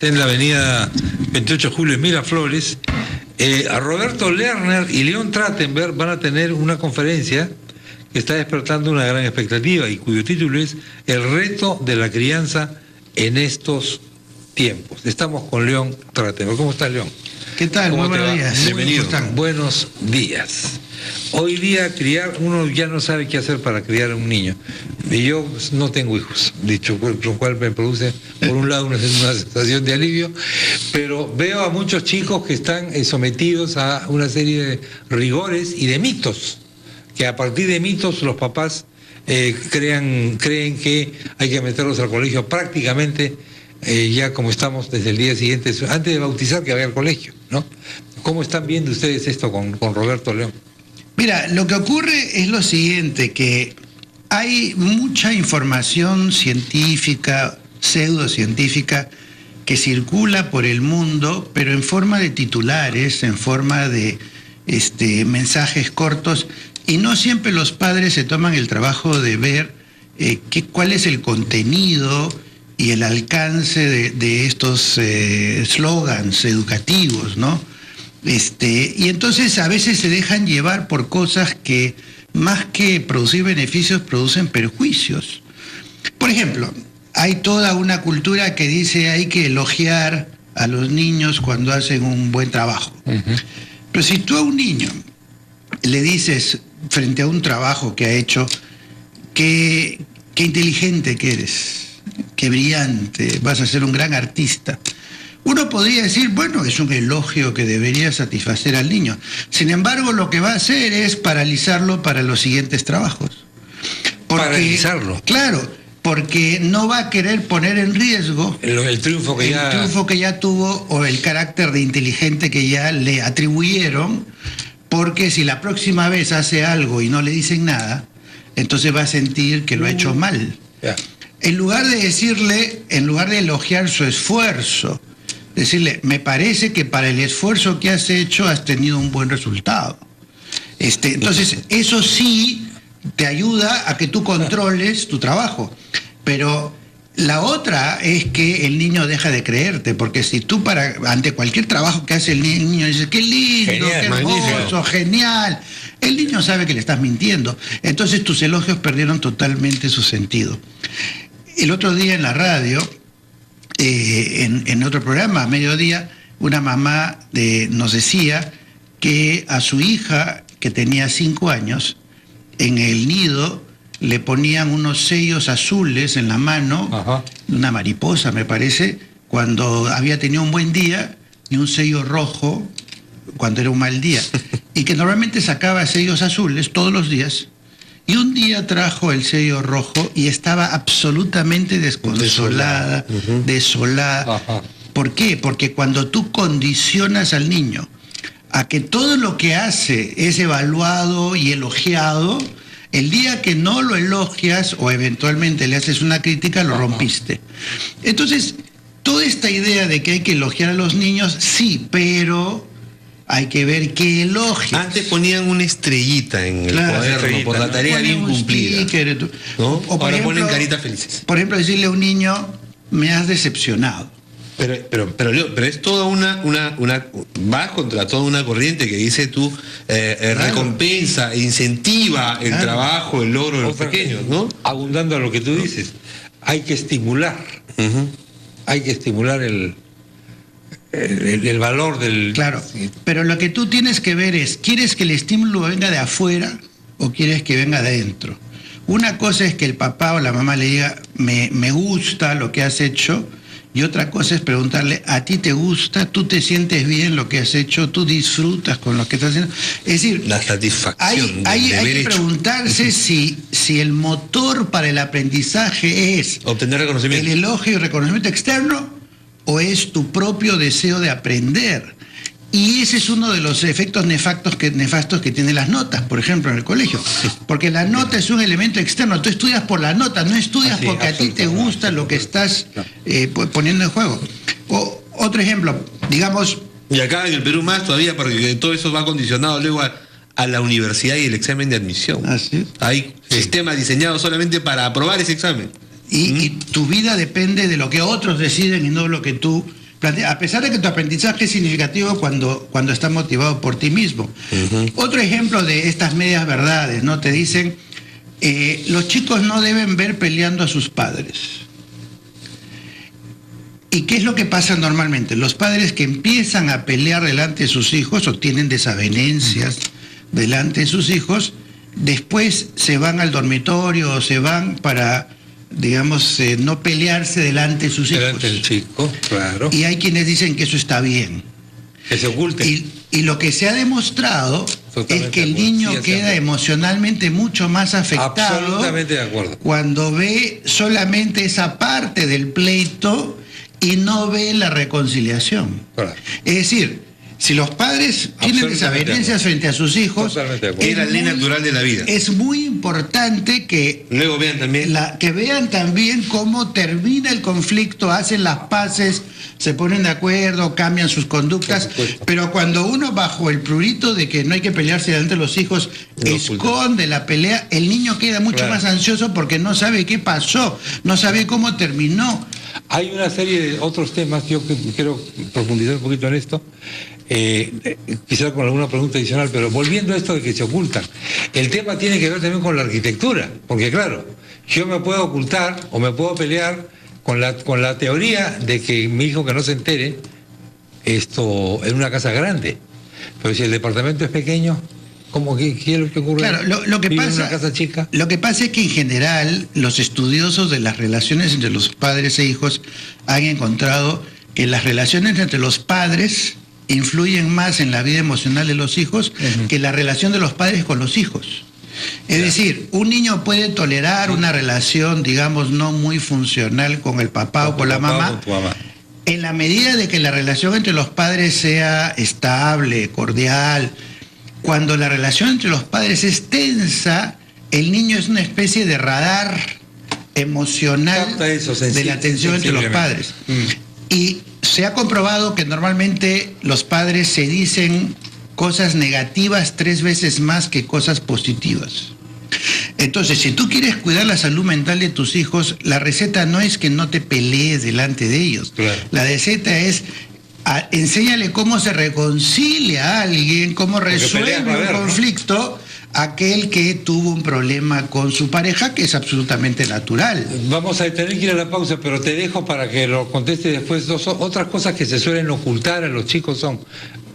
en la avenida 28 de julio en Miraflores. A Roberto Lerner y León Trachtenberg van a tener una conferencia que está despertando una gran expectativa y cuyo título es El reto de la crianza en estos tiempos. Estamos con León Trachtenberg. ¿Cómo estás, León? ¿Qué tal? Muy buenos días. Bienvenido. Buenos días. Hoy día uno ya no sabe qué hacer para criar a un niño. Y yo no tengo hijos, dicho, lo cual me produce, por un lado, una sensación de alivio, pero veo a muchos chicos que están sometidos a una serie de rigores y de mitos, que a partir de mitos los papás creen que hay que meterlos al colegio prácticamente ya como estamos desde el día siguiente, antes de bautizar que vaya al colegio, ¿no? ¿Cómo están viendo ustedes esto con Roberto León? Mira, lo que ocurre es lo siguiente, que hay mucha información científica, pseudocientífica, que circula por el mundo, pero en forma de titulares, en forma de mensajes cortos, y no siempre los padres se toman el trabajo de ver cuál es el contenido y el alcance de estos slogans educativos, ¿no? Y entonces a veces se dejan llevar por cosas que más que producir beneficios producen perjuicios. Por ejemplo, hay toda una cultura que dice hay que elogiar a los niños cuando hacen un buen trabajo. Pero si tú a un niño le dices frente a un trabajo que ha hecho qué inteligente que eres, qué brillante, vas a ser un gran artista, uno podría decir, bueno, es un elogio que debería satisfacer al niño. Sin embargo, lo que va a hacer es paralizarlo para los siguientes trabajos. ¿Paralizarlo? Claro, porque no va a querer poner en riesgo el triunfo que ya tuvo o el carácter de inteligente que ya le atribuyeron, porque si la próxima vez hace algo y no le dicen nada, entonces va a sentir que lo ha hecho mal. En lugar de elogiar su esfuerzo, decirle, me parece que para el esfuerzo que has hecho has tenido un buen resultado. Entonces, eso sí te ayuda a que tú controles tu trabajo. Pero la otra es que el niño deja de creerte, porque si tú ante cualquier trabajo que hace el niño dices, qué lindo, genial, qué hermoso, genial, el niño sabe que le estás mintiendo. Entonces tus elogios perdieron totalmente su sentido. El otro día en la radio, en otro programa, a mediodía, una mamá nos decía que a su hija, que tenía 5 años, en el nido le ponían unos sellos azules en la mano, una mariposa me parece, cuando había tenido un buen día, y un sello rojo cuando era un mal día, y que normalmente sacaba sellos azules todos los días, y un día trajo el sello rojo y estaba absolutamente desconsolada, desolada. ¿Por qué? Porque cuando tú condicionas al niño a que todo lo que hace es evaluado y elogiado, el día que no lo elogias o eventualmente le haces una crítica, lo rompiste. Entonces, toda esta idea de que hay que elogiar a los niños, sí, pero hay que ver qué elogias. Antes ponían una estrellita en el cuaderno por la tarea bien cumplida, ¿no? O ahora ponen caritas felices. Por ejemplo, decirle a un niño, me has decepcionado. Pero es toda va contra toda una corriente que dice tú recompensa, incentiva el trabajo, el logro de los pequeños, ¿no? Abundando a lo que tú dices, hay que estimular, hay que estimular el valor del... Claro, pero lo que tú tienes que ver es, ¿quieres que el estímulo venga de afuera o quieres que venga de adentro? Una cosa es que el papá o la mamá le diga, me gusta lo que has hecho, y otra cosa es preguntarle, ¿a ti te gusta? ¿Tú te sientes bien lo que has hecho? ¿Tú disfrutas con lo que estás haciendo? Es decir, la satisfacción hay que preguntarse si el motor para el aprendizaje es obtener reconocimiento, el elogio y reconocimiento externo, o es tu propio deseo de aprender. Y ese es uno de los efectos nefastos que tienen las notas, por ejemplo, en el colegio. Porque la nota es un elemento externo. Tú estudias por la nota, no estudias porque a ti te gusta lo que estás poniendo en juego. Otro ejemplo, digamos... Y acá en el Perú más todavía, porque todo eso va condicionado luego a la universidad y el examen de admisión. ¿Así? Hay sistemas diseñados solamente para aprobar ese examen. Y tu vida depende de lo que otros deciden y no lo que tú... A pesar de que tu aprendizaje es significativo cuando está motivado por ti mismo. Otro ejemplo de estas medias verdades, ¿no? Te dicen, los chicos no deben ver peleando a sus padres. ¿Y qué es lo que pasa normalmente? Los padres que empiezan a pelear delante de sus hijos o tienen desavenencias delante de sus hijos, después se van al dormitorio o se van para, digamos, no pelearse delante de sus hijos. Delante del chico, claro. Y hay quienes dicen que eso está bien. Que se oculte. Y lo que se ha demostrado es que el niño queda emocionalmente mucho más afectado. Absolutamente de acuerdo. Cuando ve solamente esa parte del pleito y no ve la reconciliación. Claro. Es decir, si los padres tienen desavenencias frente a sus hijos, es la ley natural de la vida. Es muy importante que luego vean también que vean también cómo termina el conflicto, hacen las paces, se ponen de acuerdo, cambian sus conductas, pero cuando uno bajo el prurito de que no hay que pelearse delante de los hijos, esconde la pelea, el niño queda mucho más ansioso porque no sabe qué pasó, no sabe cómo terminó. Hay una serie de otros temas, yo quiero profundizar un poquito en esto, quizás con alguna pregunta adicional, pero volviendo a esto de que se ocultan, el tema tiene que ver también con la arquitectura, porque claro, yo me puedo ocultar o me puedo pelear con la teoría de que mi hijo que no se entere esto en una casa grande, pero si el departamento es pequeño, ¿qué es lo que ocurre? Claro, lo que pasa, en una casa chica. Lo que pasa es que en general los estudiosos de las relaciones entre los padres e hijos han encontrado que las relaciones entre los padres influyen más en la vida emocional de los hijos que la relación de los padres con los hijos. Es decir, un niño puede tolerar una relación, digamos, no muy funcional con el papá o con la mamá, en la medida de que la relación entre los padres sea estable, cordial. Cuando la relación entre los padres es tensa, el niño es una especie de radar emocional de la tensión entre los padres. Y se ha comprobado que normalmente los padres se dicen cosas negativas 3 veces más que cosas positivas. Entonces, si tú quieres cuidar la salud mental de tus hijos, la receta no es que no te pelees delante de ellos. Claro. La receta es enséñale cómo se reconcilia a alguien, cómo resuelve un conflicto, aquel que tuvo un problema con su pareja, que es absolutamente natural. Vamos a tener que ir a la pausa, pero te dejo para que lo conteste después. Otras cosas que se suelen ocultar a los chicos son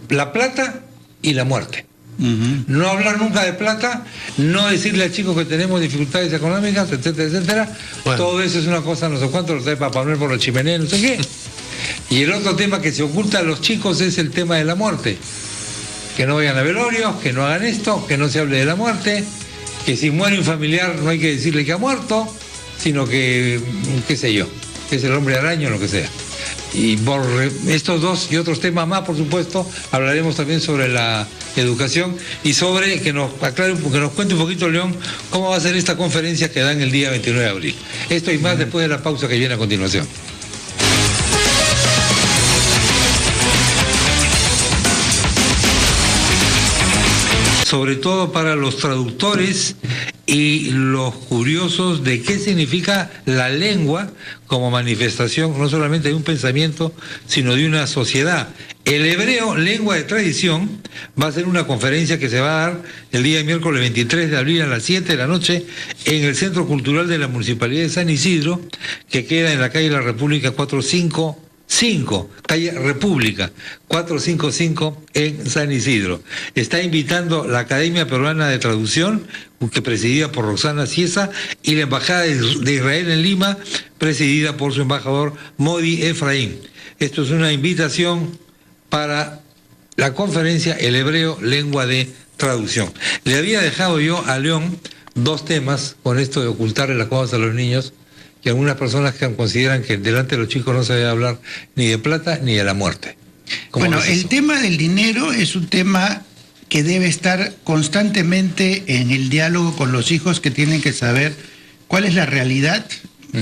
la plata y la muerte. No hablar nunca de plata, no decirle al chico que tenemos dificultades económicas, etcétera, etcétera. Bueno. Todo eso es una cosa, no sé cuánto, lo trae Papá Noel por la chimenea, no sé qué. Y el otro tema que se oculta a los chicos es el tema de la muerte. Que no vayan a velorios, que no hagan esto, que no se hable de la muerte, que si muere un familiar no hay que decirle que ha muerto, sino que, qué sé yo, que es el hombre araña o lo que sea. Y por estos dos y otros temas más, por supuesto, hablaremos también sobre la educación y sobre que nos aclare, que nos cuente un poquito, León, cómo va a ser esta conferencia que dan el día 29 de abril. Esto y más después de la pausa que viene a continuación. Sobre todo para los traductores y los curiosos de qué significa la lengua como manifestación no solamente de un pensamiento, sino de una sociedad. El hebreo, lengua de tradición, va a ser una conferencia que se va a dar el día miércoles 23 de abril a las 7 de la noche en el Centro Cultural de la Municipalidad de San Isidro, que queda en la calle La República 455, calle República 455 en San Isidro. Está invitando la Academia Peruana de Traducción, que presidida por Roxana Ciesa, y la Embajada de Israel en Lima, presidida por su embajador Modi Efraín. Esto es una invitación para la conferencia El Hebreo, lengua de traducción. Le había dejado yo a León 2 temas con esto de ocultarle las cosas a los niños, que algunas personas consideran que delante de los chicos no se debe hablar ni de plata ni de la muerte. Bueno, el tema del dinero es un tema que debe estar constantemente en el diálogo con los hijos, que tienen que saber cuál es la realidad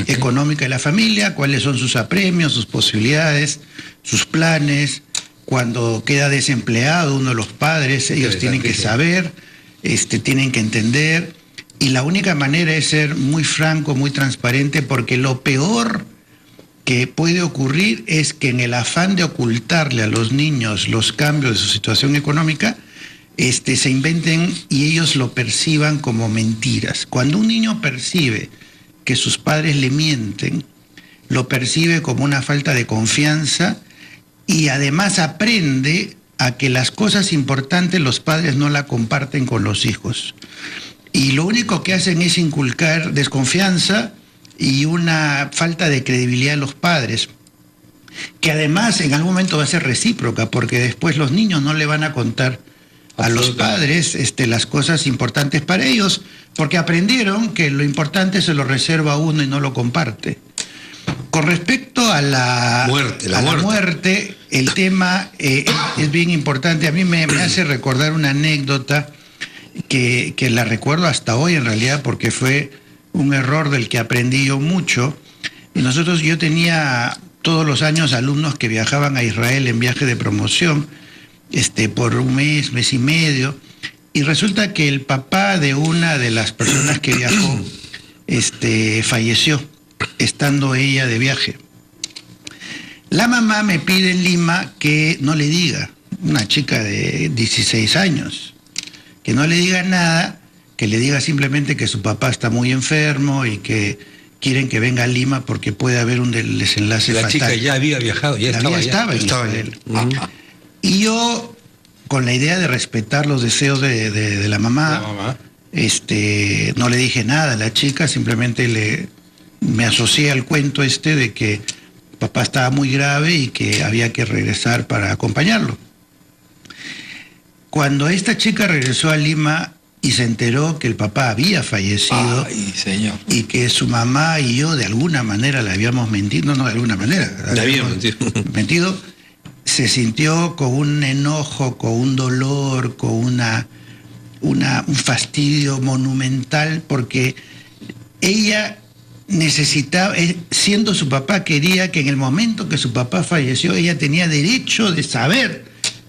económica de la familia, cuáles son sus apremios, sus posibilidades, sus planes. Cuando queda desempleado uno de los padres, ellos tienen que saber, tienen que entender. Y la única manera es ser muy franco, muy transparente, porque lo peor que puede ocurrir es que en el afán de ocultarle a los niños los cambios de su situación económica, se inventen y ellos lo perciban como mentiras. Cuando un niño percibe que sus padres le mienten, lo percibe como una falta de confianza y además aprende a que las cosas importantes los padres no la comparten con los hijos. Y lo único que hacen es inculcar desconfianza y una falta de credibilidad en los padres, que además en algún momento va a ser recíproca, porque después los niños no le van a contar a los padres las cosas importantes para ellos, porque aprendieron que lo importante se lo reserva a uno y no lo comparte. Con respecto a la muerte, el tema es bien importante. A mí me hace recordar una anécdota que la recuerdo hasta hoy en realidad, porque fue un error del que aprendí yo mucho. Y yo tenía todos los años alumnos que viajaban a Israel en viaje de promoción, por un mes y medio, y resulta que el papá de una de las personas que viajó falleció estando ella de viaje. La mamá me pide en Lima que no le diga, una chica de 16 años, que no le diga nada, que le diga simplemente que su papá está muy enfermo y que quieren que venga a Lima porque puede haber un desenlace fatal. La chica ya había viajado, ya estaba en Israel. Y yo, con la idea de respetar los deseos de la mamá, no le dije nada a la chica, simplemente me asocié al cuento de que papá estaba muy grave y que había que regresar para acompañarlo. Cuando esta chica regresó a Lima y se enteró que el papá había fallecido, y que su mamá y yo de alguna manera le habíamos mentido, no de alguna manera, le habíamos mentido, se sintió con un enojo, con un dolor, con un fastidio monumental, porque ella necesitaba, siendo su papá, quería que en el momento que su papá falleció, ella tenía derecho de saber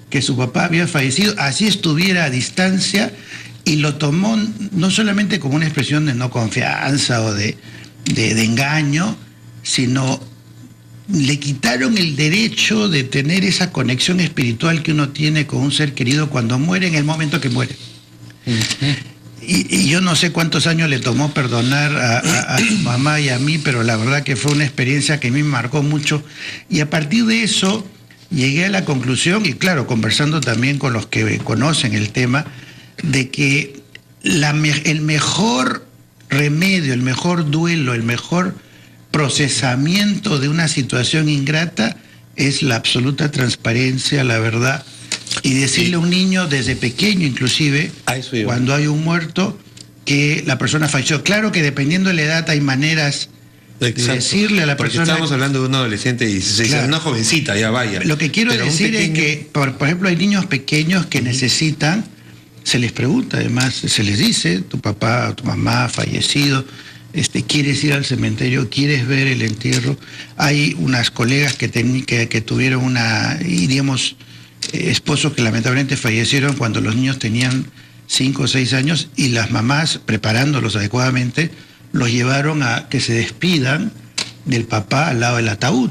que su papá había fallecido, así estuviera a distancia, y lo tomó no solamente como una expresión de no confianza o de engaño, sino le quitaron el derecho de tener esa conexión espiritual que uno tiene con un ser querido cuando muere, en el momento que muere. Y yo no sé cuántos años le tomó perdonar a su mamá y a mí, pero la verdad que fue una experiencia que a mí me marcó mucho. Y a partir de eso llegué a la conclusión, y claro, conversando también con los que conocen el tema, de que el mejor remedio, el mejor duelo, el mejor procesamiento de una situación ingrata es la absoluta transparencia, la verdad, y decirle a un niño desde pequeño inclusive, cuando hay un muerto, que la persona falleció. Claro que dependiendo de la edad hay maneras de decirle a la persona... Porque estamos hablando de un adolescente de 16 años, una jovencita, ya vaya. Lo que quiero decir es que, por ejemplo, hay niños pequeños que necesitan, se les pregunta, además, se les dice, tu papá, tu mamá fallecido, ¿quieres ir al cementerio? ¿Quieres ver el entierro? Hay unas colegas que tuvieron esposos que lamentablemente fallecieron cuando los niños tenían 5 o 6 años, y las mamás, preparándolos adecuadamente, los llevaron a que se despidan del papá al lado del ataúd.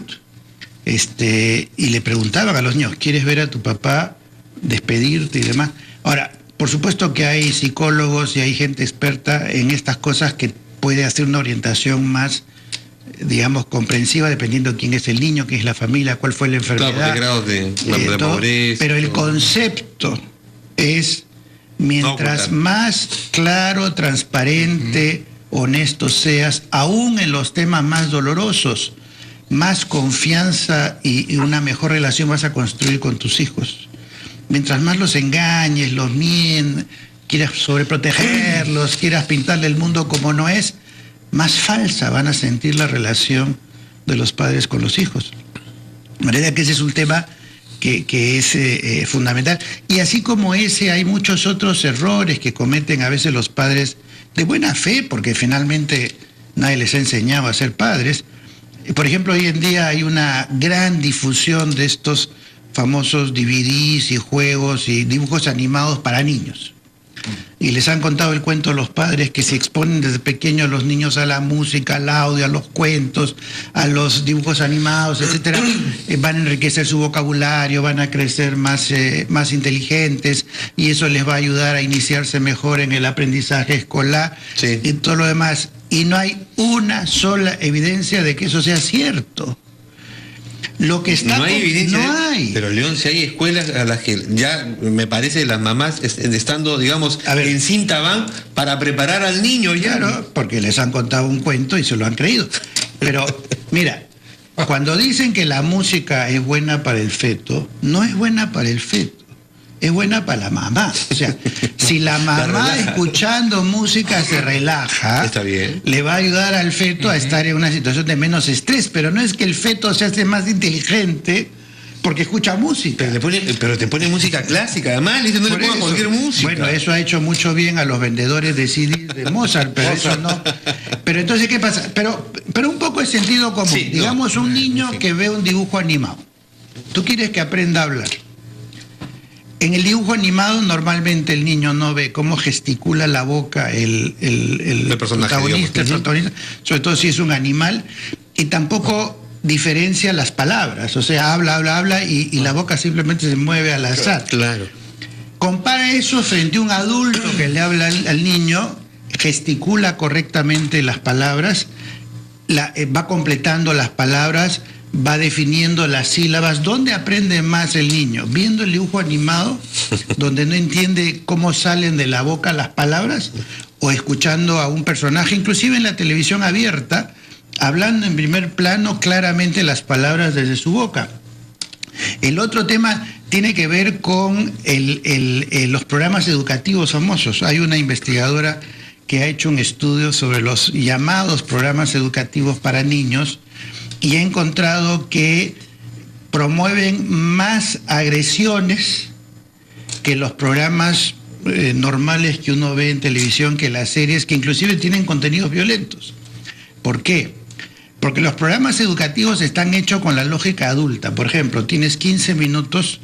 Y le preguntaban a los niños, ¿quieres ver a tu papá, despedirte y demás? Ahora, por supuesto que hay psicólogos y hay gente experta en estas cosas que puede hacer una orientación más, digamos, comprensiva, dependiendo de quién es el niño, quién es la familia, cuál fue la enfermedad. Claro, de grados de pobreza. Pero el concepto es, mientras más claro, transparente, honesto seas, aún en los temas más dolorosos, más confianza y una mejor relación vas a construir con tus hijos. Mientras más los engañes, los mientes, quieras sobreprotegerlos, quieras pintarle el mundo como no es, más falsa van a sentir la relación de los padres con los hijos. De manera que ese es un tema que es fundamental. Y así como ese, hay muchos otros errores que cometen a veces los padres de buena fe, porque finalmente nadie les ha enseñado a ser padres. Por ejemplo, hoy en día hay una gran difusión de estos famosos DVDs y juegos y dibujos animados para niños. Y les han contado el cuento a los padres que se exponen desde pequeños los niños a la música, al audio, a los cuentos, a los dibujos animados, etcétera. Van a enriquecer su vocabulario, van a crecer más inteligentes, y eso les va a ayudar a iniciarse mejor en el aprendizaje escolar y todo lo demás. Y no hay una sola evidencia de que eso sea cierto. Lo que está no hay evidencia, no hay. Pero León, si hay escuelas a las que ya me parece las mamás estando, digamos, en cinta van para preparar al niño ya. Claro, porque les han contado un cuento y se lo han creído. Pero mira, cuando dicen que la música es buena para el feto, no es buena para el feto, es buena para la mamá. O sea, si la mamá escuchando música se relaja, está bien, le va a ayudar al feto a estar en una situación de menos estrés, pero no es que el feto se hace más inteligente porque escucha música. Pero te pone música clásica, además, le dicen, no le pongas cualquier música. Bueno, eso ha hecho mucho bien a los vendedores de CDs de Mozart, pero eso no. Pero entonces, ¿qué pasa? Pero un poco de sentido común. Sí, digamos, un niño que ve un dibujo animado. Tú quieres que aprenda a hablar. En el dibujo animado normalmente el niño no ve cómo gesticula la boca el protagonista, sobre todo si es un animal, y tampoco diferencia las palabras, o sea, habla y la boca simplemente se mueve al azar. Claro. Compara eso frente a un adulto que le habla al niño, gesticula correctamente las palabras, va completando las palabras, va definiendo las sílabas. ¿Dónde aprende más el niño? ¿Viendo el dibujo animado, donde no entiende cómo salen de la boca las palabras? ¿O escuchando a un personaje, inclusive en la televisión abierta, hablando en primer plano claramente las palabras desde su boca? El otro tema tiene que ver con los programas educativos famosos. Hay una investigadora que ha hecho un estudio sobre los llamados programas educativos para niños, y he encontrado que promueven más agresiones que los programas normales que uno ve en televisión, que las series, que inclusive tienen contenidos violentos. ¿Por qué? Porque los programas educativos están hechos con la lógica adulta. Por ejemplo, tienes 15 minutos,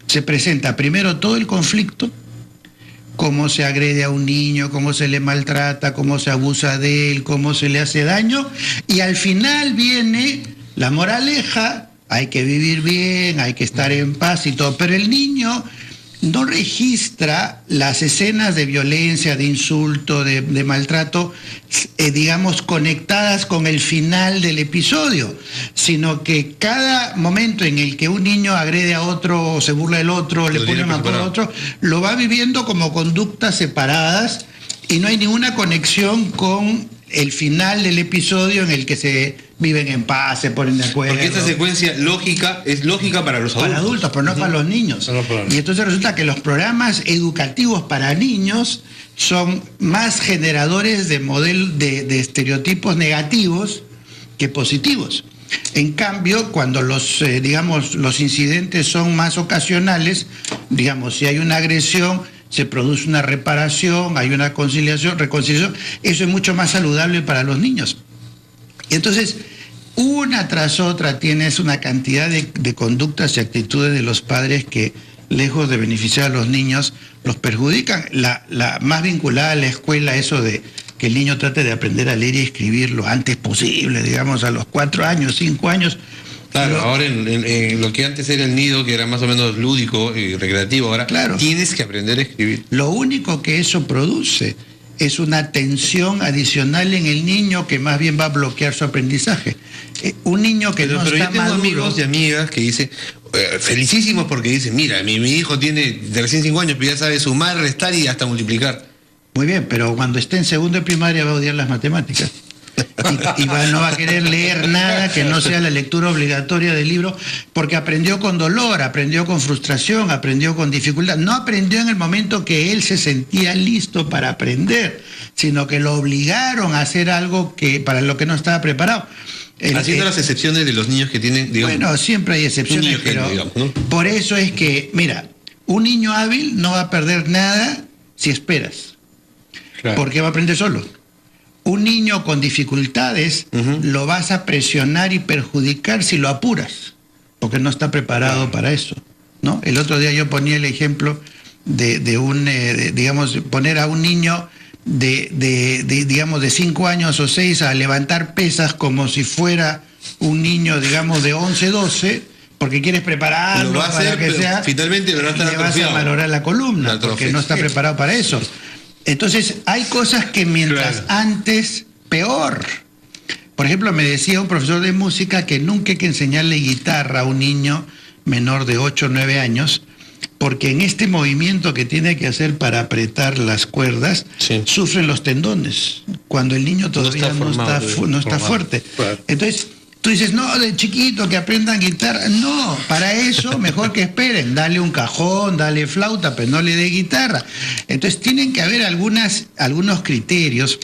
se presenta primero todo el conflicto, cómo se agrede a un niño, cómo se le maltrata, cómo se abusa de él, cómo se le hace daño, y al final viene la moraleja: hay que vivir bien, hay que estar en paz y todo, pero el niño no registra las escenas de violencia, de insulto, de maltrato, digamos, conectadas con el final del episodio, sino que cada momento en el que un niño agrede a otro, o se burla del otro, le pone un apodo a otro, lo va viviendo como conductas separadas, y no hay ninguna conexión con el final del episodio en el que se viven en paz, se ponen de acuerdo. Porque esta secuencia lógica es lógica para los adultos. Para adultos, pero no para los niños. Y entonces resulta que los programas educativos para niños son más generadores de estereotipos negativos que positivos. En cambio, cuando los incidentes son más ocasionales, digamos, si hay una agresión, se produce una reparación, hay una reconciliación, eso es mucho más saludable para los niños. Y entonces, una tras otra tienes una cantidad de conductas y actitudes de los padres que, lejos de beneficiar a los niños, los perjudican. La más vinculada a la escuela, eso de que el niño trate de aprender a leer y escribir lo antes posible, digamos, a los 4 años, 5 años. Claro, ahora en lo que antes era el nido, que era más o menos lúdico y recreativo, ahora tienes que aprender a escribir. Lo único que eso produce es una tensión adicional en el niño que más bien va a bloquear su aprendizaje. Un niño que no está maduro... Pero yo tengo amigos y amigas que dicen, felicísimos porque dicen, mira, mi hijo tiene recién 5 años, pero ya sabe sumar, restar y hasta multiplicar. Muy bien, pero cuando esté en segundo de primaria va a odiar las matemáticas. Y no va a querer leer nada que no sea la lectura obligatoria del libro, porque aprendió con dolor, aprendió con frustración, aprendió con dificultad. No aprendió en el momento que él se sentía listo para aprender, sino que lo obligaron a hacer algo para lo que no estaba preparado. Haciendo las excepciones de los niños que tienen, digamos... Bueno, siempre hay excepciones, pero digamos, ¿no? Por eso es que, mira, un niño hábil no va a perder nada si esperas, porque va a aprender solo. Un niño con dificultades lo vas a presionar y perjudicar si lo apuras, porque no está preparado para eso, ¿no? El otro día yo ponía el ejemplo digamos, poner a un niño digamos, de 5 años o 6 a levantar pesas como si fuera un niño, digamos, de 11, 12, porque quieres prepararlo lo va a hacer, para que sea, finalmente le vas a valorar la columna, porque no está preparado para eso. Entonces, hay cosas que mientras antes, peor. Por ejemplo, me decía un profesor de música que nunca hay que enseñarle guitarra a un niño menor de 8 o 9 años, porque en este movimiento que tiene que hacer para apretar las cuerdas, sufren los tendones, cuando el niño todavía no está fuerte. Claro. Entonces, tú dices, no, de chiquito que aprendan guitarra. No, para eso mejor que esperen, dale un cajón, dale flauta, pero no le dé guitarra. Entonces tienen que haber algunos criterios.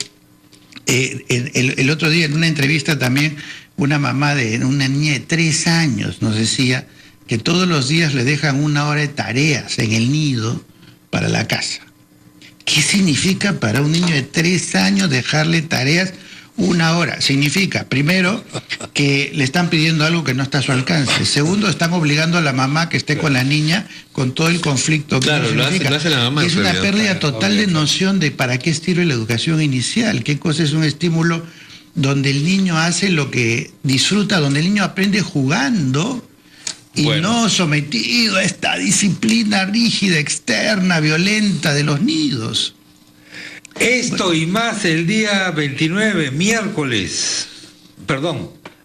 El otro día en una entrevista también, una mamá de una niña de 3 años nos decía que todos los días le dejan 1 hora de tareas en el nido para la casa. ¿Qué significa para un niño de 3 años dejarle tareas 1 hora? Significa, primero, que le están pidiendo algo que no está a su alcance. Segundo, están obligando a la mamá que esté con la niña con todo el conflicto que lo hace la mamá. Es una pérdida total de noción de para qué sirve la educación inicial, qué cosa es un estímulo donde el niño hace lo que disfruta, donde el niño aprende jugando y no sometido a esta disciplina rígida, externa, violenta de los nidos. Esto y más el día 29,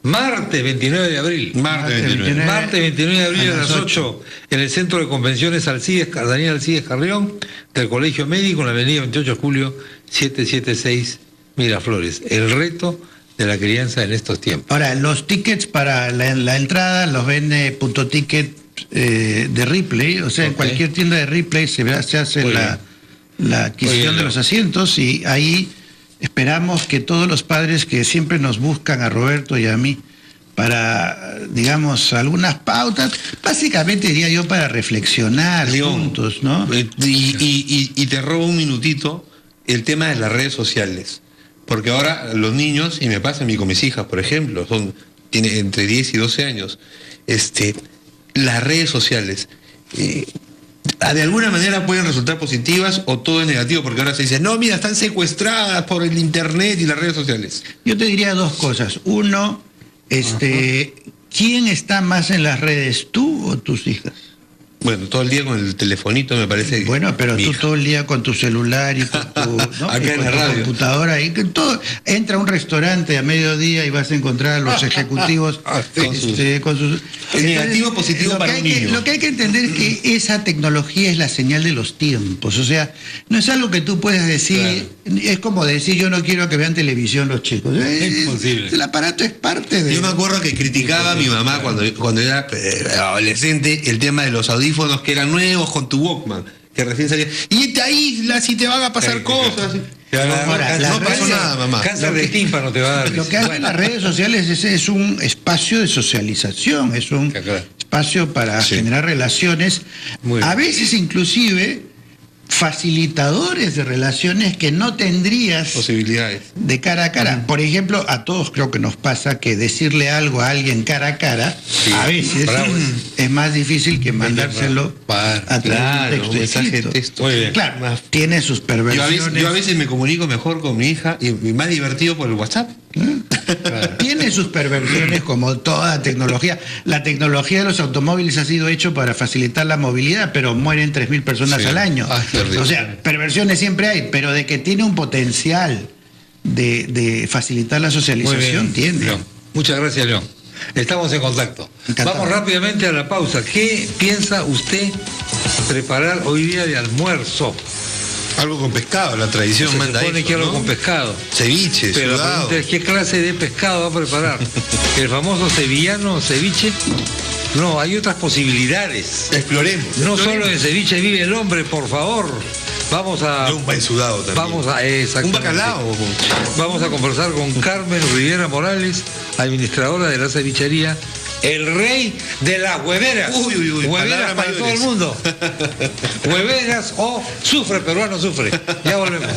martes 29 de abril. Martes 29 de abril a las 8 en el Centro de Convenciones Daniel Alcides Carrión del Colegio Médico en la avenida 28 de julio 776 Miraflores. El reto de la crianza en estos tiempos. Ahora, los tickets para la entrada los vende Punto Ticket de Ripley, o sea, en cualquier tienda de Ripley se hace la adquisición de los asientos, y ahí esperamos que todos los padres que siempre nos buscan a Roberto y a mí para, digamos, algunas pautas, básicamente diría yo para reflexionar juntos, ¿no? Y te robo un minutito el tema de las redes sociales. Porque ahora los niños, y me pasa a mí con mis hijas, por ejemplo, tienen entre 10 y 12 años, las redes sociales, de alguna manera pueden resultar positivas o todo es negativo, porque ahora se dice, no, mira, están secuestradas por el internet y las redes sociales. Yo te diría 2 cosas. Uno, ¿quién está más en las redes, tú o tus hijas? Bueno, todo el día con el telefonito me parece que... Bueno, pero tú todo el día con tu celular y con tu, ¿no? Acá y en con la tu radio. computadora y que todo. Entra a un restaurante a mediodía y vas a encontrar a los ejecutivos con sus... Es negativo o positivo para un niño. Lo que hay que entender es que esa tecnología es la señal de los tiempos. O sea, no es algo que tú puedes decir, es como decir, yo no quiero que vean televisión los chicos. Es imposible. El aparato es parte de... Yo me acuerdo que criticaba a mi mamá cuando era adolescente el tema de los audífonos que eran nuevos con tu Walkman, que recién salía. Y te aísla si te van a pasar cosas. No pasó nada, mamá. Cáncer de tímpano te va a dar. Lo que hacen las redes sociales es un espacio de socialización, es un espacio para generar relaciones, a veces inclusive facilitadores de relaciones que no tendrías posibilidades de cara a cara. Por ejemplo, a todos creo que nos pasa que decirle algo a alguien cara a cara a veces es más difícil que mandárselo a través de un mensaje de texto. Muy bien. Claro, tiene sus perversiones. Yo a veces me comunico mejor con mi hija y más divertido por el WhatsApp. Tiene sus perversiones como toda tecnología. La tecnología de los automóviles ha sido hecho para facilitar la movilidad, pero mueren 3.000 personas al año. O sea, perversiones siempre hay, pero de que tiene un potencial de facilitar la socialización, tiene. León. Muchas gracias, León. Estamos en contacto. Encantado. Vamos rápidamente a la pausa. ¿Qué piensa usted preparar hoy día de almuerzo? Algo con pescado, la tradición Se manda supone eso, que algo ¿no? con pescado. Ceviche, Pero la sudado. pregunta es, ¿qué clase de pescado va a preparar? ¿El famoso sevillano ceviche? No, hay otras posibilidades. Exploremos. No solo en ceviche vive el hombre, por favor. Vamos a... Un país sudado también. Vamos a... Un bacalao. Vamos a conversar con Carmen Riviera Morales, administradora de la cevichería El Rey de las Hueveras. Uy, Hueveras para todo el mundo. Hueveras o sufre, peruano sufre. Ya volvemos.